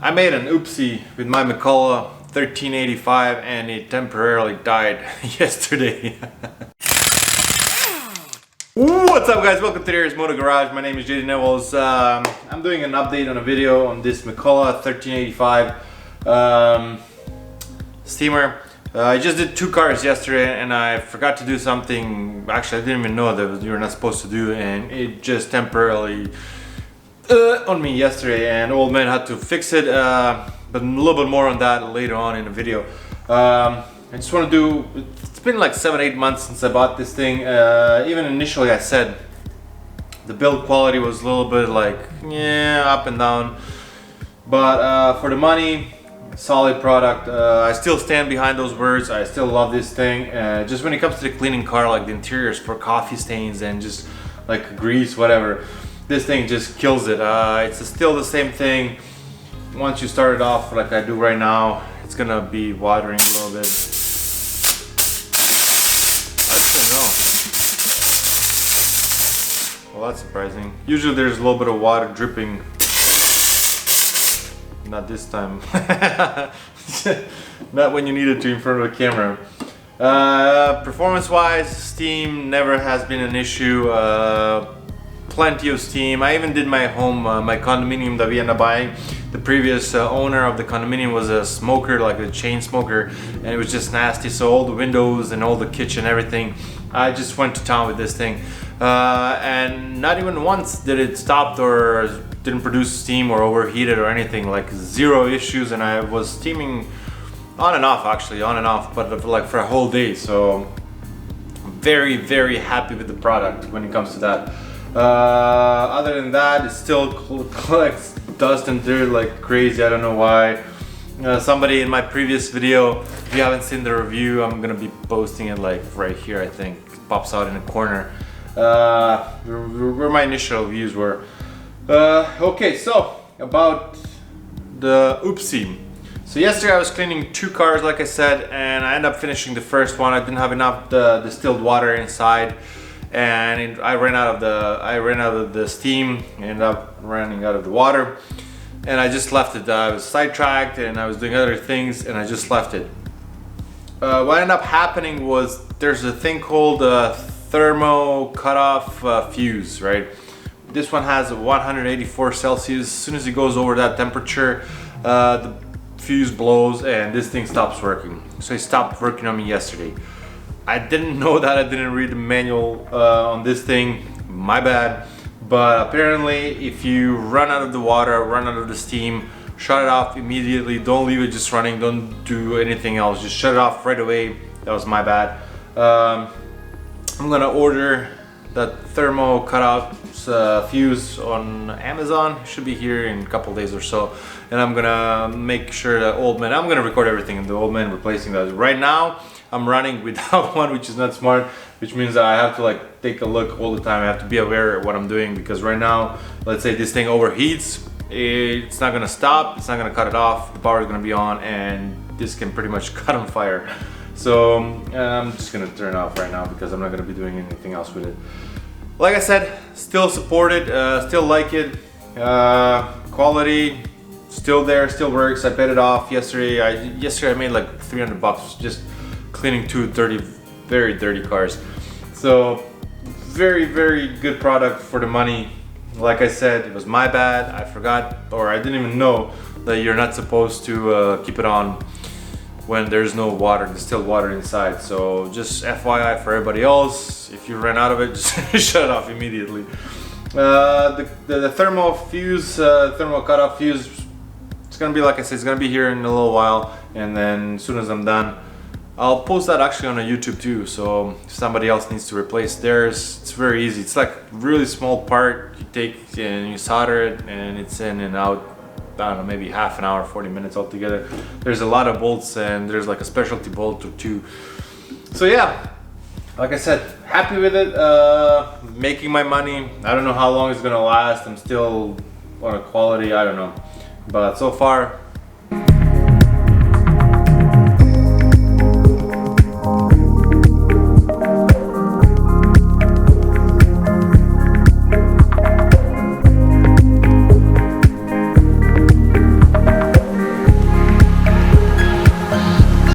I made an oopsie with my McCulloch 1385 and it temporarily died yesterday. What's up guys, welcome to today's Moto Garage. My name is JD Nevels. I'm doing an update on a video on this McCulloch 1385 steamer. I just did 2 cars yesterday and I forgot to do something. Actually, I didn't even know that you were not supposed to do, and it just temporarily on me yesterday, and old man had to fix it, but a little bit more on that later on in the video. I just want to do, it's been like 7-8 months since I bought this thing. Even initially I said the build quality was a little bit like, yeah, up and down, but for the money, solid product. I still stand behind those words. I still love this thing. Just when it comes to the cleaning car, like the interiors for coffee stains and just like grease, whatever, this thing just kills it. It's still the same thing. Once you start it off like I do right now, it's gonna be watering a little bit. I don't know. Well, that's surprising. Usually there's a little bit of water dripping. Not this time. Not when you need it to in front of the camera. Performance wise, steam never has been an issue. Plenty of steam. I even did my home, my condominium that we ended up buying. The previous owner of the condominium was a smoker, like a chain smoker, and it was just nasty. So all the windows and all the kitchen, everything, I just went to town with this thing. And not even once did it stop or didn't produce steam or overheated or anything. Like zero issues, and I was steaming on and off, actually on and off, but like for a whole day. So very, very happy with the product when it comes to that. Other than that, it still collects dust and dirt like crazy. I don't know why. Somebody in my previous video, if you haven't seen the review, I'm gonna be posting it like right here. I think it pops out in the corner where my initial views were. Okay, so about the oopsie. So yesterday I was cleaning 2 cars, like I said, and I ended up finishing the first one. I didn't have enough distilled water inside, and I ran out of the steam, ended up running out of the water, and I just left it. I was sidetracked and I was doing other things, and I just left it. What ended up happening was there's a thing called a thermo cutoff fuse, right? This one has a 184 Celsius. As soon as it goes over that temperature, the fuse blows and this thing stops working. So it stopped working on me yesterday. I didn't know that. I didn't read the manual on this thing. My bad. But apparently, if you run out of the water, run out of the steam, shut it off immediately. Don't leave it just running. Don't do anything else. Just shut it off right away. That was my bad. I'm gonna order that thermo cutout fuse on Amazon. It should be here in a couple days or so, and I'm gonna make sure that old man, I'm gonna record everything and the old man replacing that. Right now I'm running without one, which is not smart, which means that I have to like take a look all the time. I have to be aware of what I'm doing, because right now, let's say this thing overheats, it's not gonna stop, it's not gonna cut it off, the power is gonna be on, and this can pretty much cut on fire. So I'm just gonna turn it off right now because I'm not gonna be doing anything else with it. Like I said, still support it, still like it. Quality, still there, still works. I paid it off yesterday. Yesterday I made like 300 bucks just cleaning 2 very dirty cars. So very, very good product for the money. Like I said, it was my bad. I forgot, or I didn't even know that you're not supposed to keep it on when there's no water, distilled water inside. So just FYI for everybody else, if you run out of it, just shut it off immediately. The thermal fuse, thermal cutoff fuse, it's gonna be, like I said, it's gonna be here in a little while, and then as soon as I'm done, I'll post that actually on YouTube too. So if somebody else needs to replace theirs, it's very easy. It's like a really small part. You take and you solder it, and it's in and out. I don't know, maybe half an hour, 40 minutes altogether. There's a lot of bolts, and there's like a specialty bolt or 2. So yeah, like I said, happy with it, making my money. I don't know how long it's gonna last. I'm still on a quality, I don't know. But so far,